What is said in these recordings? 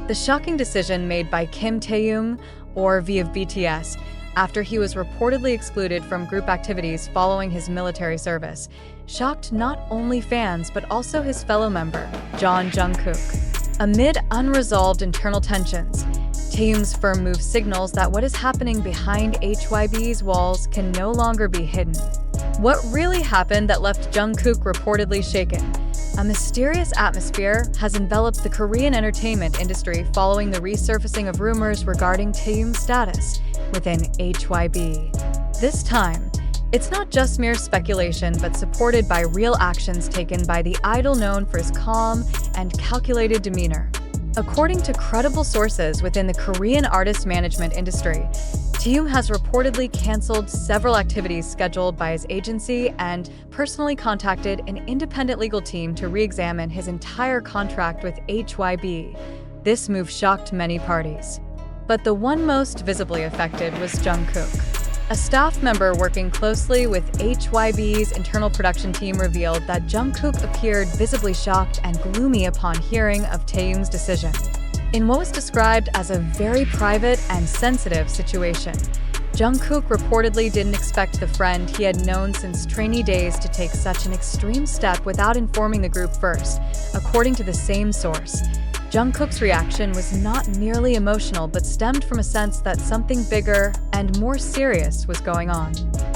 The shocking decision made by Kim Taehyung, or V of BTS, after he was reportedly excluded from group activities following his military service, shocked not only fans but also his fellow member, Jungkook. Amid unresolved internal tensions, Taehyung's firm move signals that what is happening behind HYB's walls can no longer be hidden. What really happened that left Jungkook reportedly shaken? A mysterious atmosphere has enveloped the Korean entertainment industry following the resurfacing of rumors regarding Taehyung's status within HYB. This time, it's not just mere speculation but supported by real actions taken by the idol known for his calm and calculated demeanor. According to credible sources within the Korean artist management industry, Taehyung has reportedly canceled several activities scheduled by his agency and personally contacted an independent legal team to re-examine his entire contract with HYB. This move shocked many parties. But the one most visibly affected was Jungkook. A staff member working closely with HYB's internal production team revealed that Jungkook appeared visibly shocked and gloomy upon hearing of Taehyung's decision. In what was described as a very private and sensitive situation, Jungkook reportedly didn't expect the friend he had known since trainee days to take such an extreme step without informing the group first. According to the same source, Jungkook's reaction was not merely emotional but stemmed from a sense that something bigger and more serious was going on.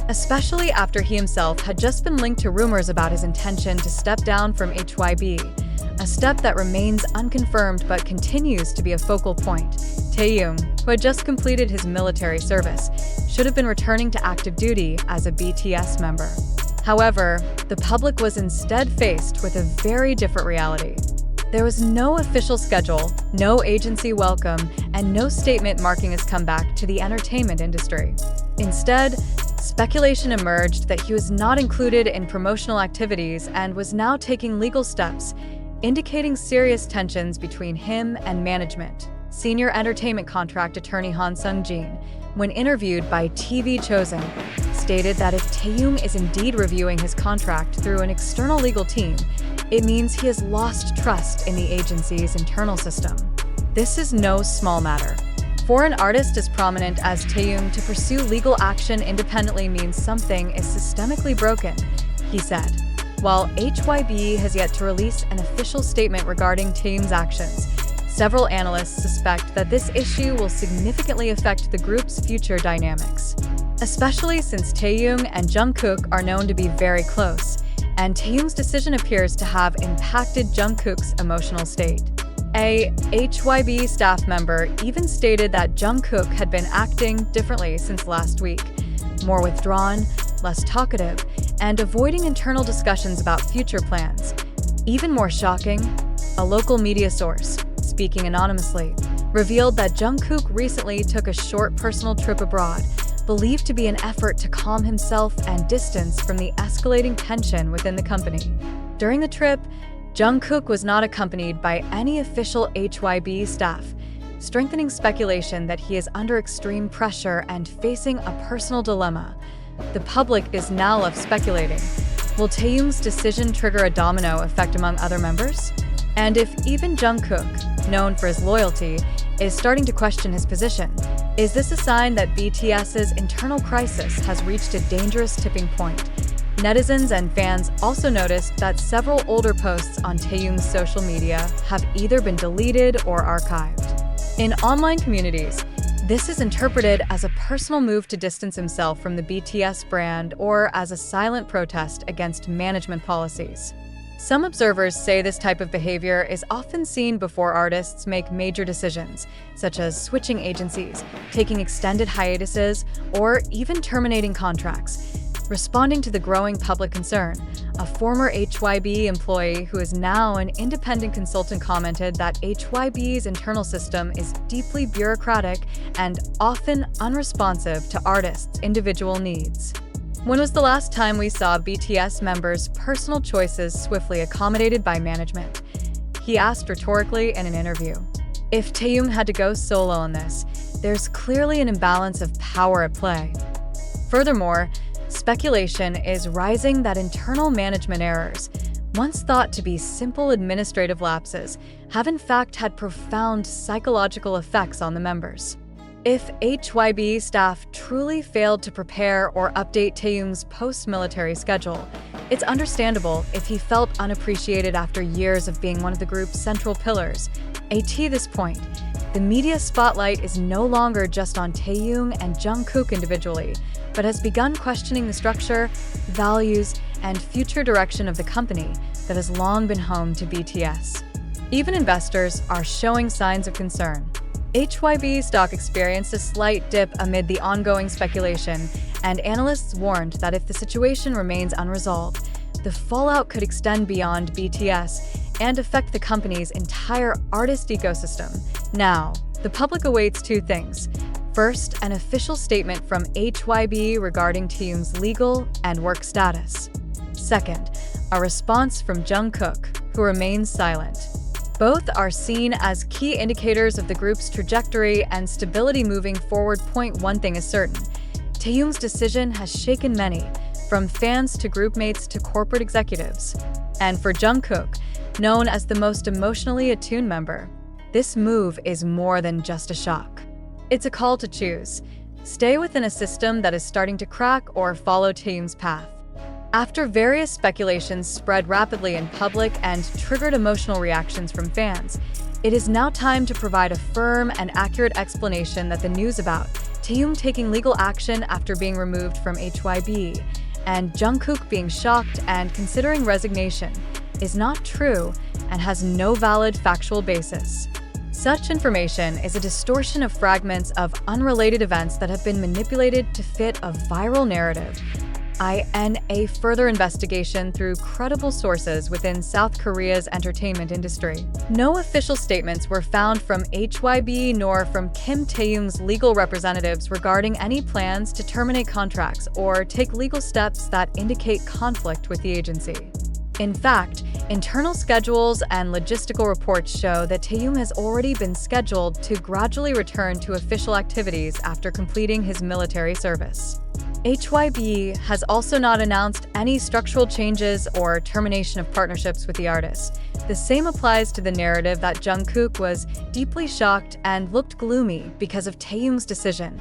Especially after he himself had just been linked to rumors about his intention to step down from HYB, a step that remains unconfirmed but continues to be a focal point. Taehyung, who had just completed his military service, should have been returning to active duty as a BTS member. However, the public was instead faced with a very different reality. There was no official schedule, no agency welcome, and no statement marking his comeback to the entertainment industry. Instead, speculation emerged that he was not included in promotional activities and was now taking legal steps, indicating serious tensions between him and management. Senior entertainment contract attorney Han Sung-jin, when interviewed by TV Chosen, stated that if Taehyung is indeed reviewing his contract through an external legal team, it means he has lost trust in the agency's internal system. This is no small matter. For an artist as prominent as Taehyung to pursue legal action independently means something is systemically broken, he said. While HYB has yet to release an official statement regarding Taehyung's actions, several analysts suspect that this issue will significantly affect the group's future dynamics. Especially since Taehyung and Jungkook are known to be very close, and Taehyung's decision appears to have impacted Jungkook's emotional state. A HYB staff member even stated that Jungkook had been acting differently since last week, more withdrawn, less talkative, and avoiding internal discussions about future plans. Even more shocking, a local media source, speaking anonymously, revealed that Jungkook recently took a short personal trip abroad, believed to be an effort to calm himself and distance from the escalating tension within the company. During the trip, Jungkook was not accompanied by any official HYB staff, strengthening speculation that he is under extreme pressure and facing a personal dilemma. The public is now left speculating. Will Taehyung's decision trigger a domino effect among other members? And if even Jungkook, known for his loyalty, is starting to question his position, is this a sign that BTS's internal crisis has reached a dangerous tipping point? Netizens and fans also noticed that several older posts on Taehyung's social media have either been deleted or archived. In online communities, this is interpreted as a personal move to distance himself from the BTS brand or as a silent protest against management policies. Some observers say this type of behavior is often seen before artists make major decisions, such as switching agencies, taking extended hiatuses, or even terminating contracts. Responding to the growing public concern, a former HYB employee who is now an independent consultant commented that HYB's internal system is deeply bureaucratic and often unresponsive to artists' individual needs. When was the last time we saw BTS members' personal choices swiftly accommodated by management? He asked rhetorically in an interview. If Taehyung had to go solo on this, there's clearly an imbalance of power at play. Furthermore, speculation is rising that internal management errors, once thought to be simple administrative lapses, have in fact had profound psychological effects on the members. If HYB staff truly failed to prepare or update Taehyung's post-military schedule, it's understandable if he felt unappreciated after years of being one of the group's central pillars. At this point, the media spotlight is no longer just on Taehyung and Jungkook individually, but has begun questioning the structure, values, and future direction of the company that has long been home to BTS. Even investors are showing signs of concern. HYB stock experienced a slight dip amid the ongoing speculation, and analysts warned that if the situation remains unresolved, the fallout could extend beyond BTS and affect the company's entire artist ecosystem. Now, the public awaits two things. First, an official statement from HYB regarding Taehyung's legal and work status. Second, a response from Jungkook, who remains silent. Both are seen as key indicators of the group's trajectory and stability moving forward. One thing is certain: Taehyung's decision has shaken many, from fans to groupmates to corporate executives. And for Jungkook, known as the most emotionally attuned member, this move is more than just a shock. It's a call to choose: stay within a system that is starting to crack or follow Taehyung's path. After various speculations spread rapidly in public and triggered emotional reactions from fans, it is now time to provide a firm and accurate explanation that the news about Taehyung taking legal action after being removed from HYB and Jungkook being shocked and considering resignation is not true and has no valid factual basis. Such information is a distortion of fragments of unrelated events that have been manipulated to fit a viral narrative. A further investigation through credible sources within South Korea's entertainment industry. No official statements were found from HYB nor from Kim Taehyung's legal representatives regarding any plans to terminate contracts or take legal steps that indicate conflict with the agency. In fact, internal schedules and logistical reports show that Taehyung has already been scheduled to gradually return to official activities after completing his military service. HYB has also not announced any structural changes or termination of partnerships with the artist. The same applies to the narrative that Jungkook was deeply shocked and looked gloomy because of Taehyung's decision.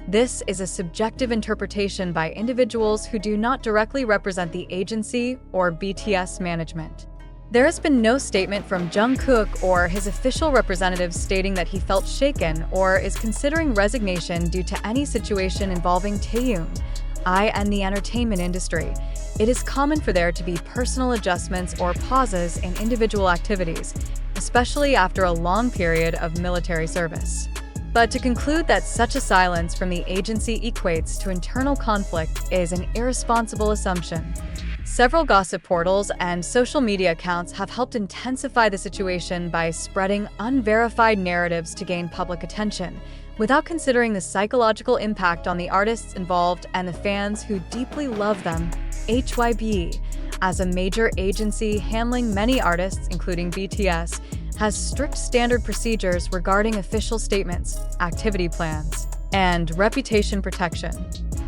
This is a subjective interpretation by individuals who do not directly represent the agency or BTS management. There has been no statement from Jungkook or his official representatives stating that he felt shaken or is considering resignation due to any situation involving Taehyung and the entertainment industry. It is common for there to be personal adjustments or pauses in individual activities, especially after a long period of military service. But to conclude that such a silence from the agency equates to internal conflict is an irresponsible assumption. Several gossip portals and social media accounts have helped intensify the situation by spreading unverified narratives to gain public attention, without considering the psychological impact on the artists involved and the fans who deeply love them. HYB, as a major agency handling many artists, including BTS, has strict standard procedures regarding official statements, activity plans, and reputation protection.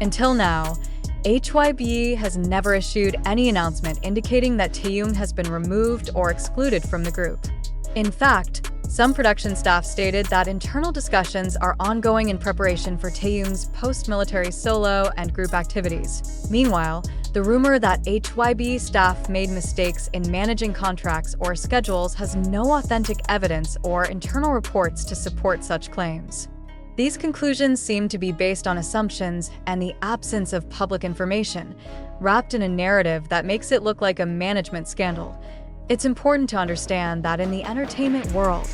Until now, HYB has never issued any announcement indicating that Taehyung has been removed or excluded from the group. In fact, some production staff stated that internal discussions are ongoing in preparation for Taehyung's post-military solo and group activities. Meanwhile, the rumor that HYB staff made mistakes in managing contracts or schedules has no authentic evidence or internal reports to support such claims. These conclusions seem to be based on assumptions and the absence of public information, wrapped in a narrative that makes it look like a management scandal. It's important to understand that in the entertainment world,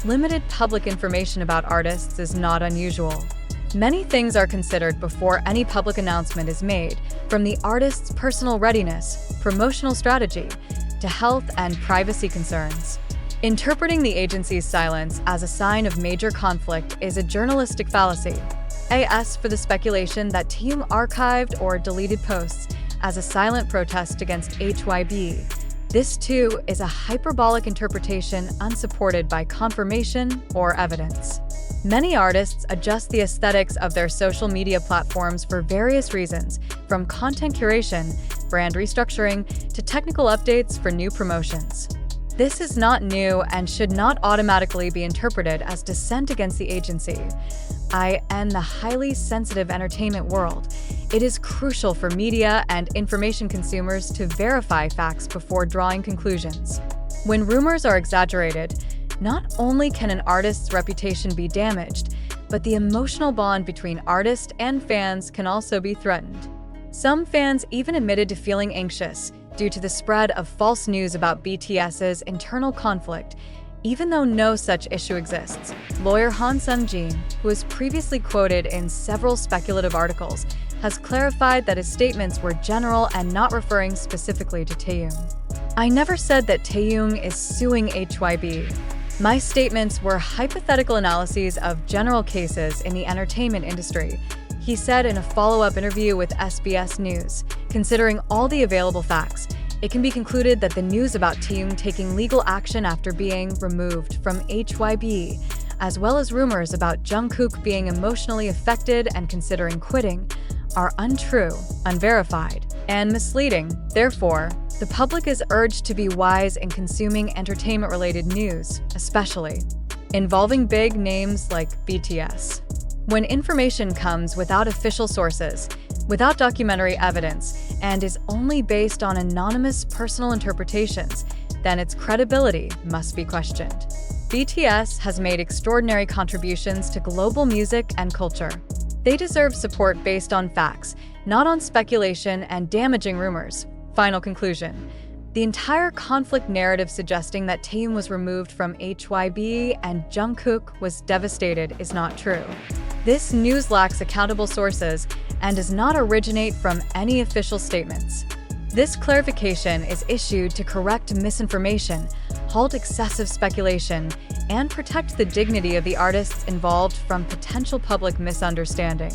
limited public information about artists is not unusual. Many things are considered before any public announcement is made, from the artist's personal readiness, promotional strategy, to health and privacy concerns. Interpreting the agency's silence as a sign of major conflict is a journalistic fallacy. As for the speculation that Taehyung archived or deleted posts as a silent protest against HYB, this too is a hyperbolic interpretation unsupported by confirmation or evidence. Many artists adjust the aesthetics of their social media platforms for various reasons, from content curation, brand restructuring, to technical updates for new promotions. This is not new and should not automatically be interpreted as dissent against the agency. In the highly sensitive entertainment world, it is crucial for media and information consumers to verify facts before drawing conclusions. When rumors are exaggerated, not only can an artist's reputation be damaged, but the emotional bond between artist and fans can also be threatened. Some fans even admitted to feeling anxious due to the spread of false news about BTS's internal conflict, even though no such issue exists. Lawyer Han Sung-jin, who was previously quoted in several speculative articles, has clarified that his statements were general and not referring specifically to Taehyung. "I never said that Taehyung is suing HYB. My statements were hypothetical analyses of general cases in the entertainment industry," he said in a follow-up interview with SBS News. Considering all the available facts, it can be concluded that the news about Taehyung taking legal action after being removed from HYB, as well as rumors about Jungkook being emotionally affected and considering quitting, are untrue, unverified, and misleading. Therefore, the public is urged to be wise in consuming entertainment-related news, especially involving big names like BTS. When information comes without official sources, without documentary evidence, and is only based on anonymous personal interpretations, then its credibility must be questioned. BTS has made extraordinary contributions to global music and culture. They deserve support based on facts, not on speculation and damaging rumors. Final conclusion. The entire conflict narrative suggesting that Taehyung was removed from HYB and Jungkook was devastated is not true. This news lacks accountable sources and does not originate from any official statements. This clarification is issued to correct misinformation, halt excessive speculation, and protect the dignity of the artists involved from potential public misunderstanding.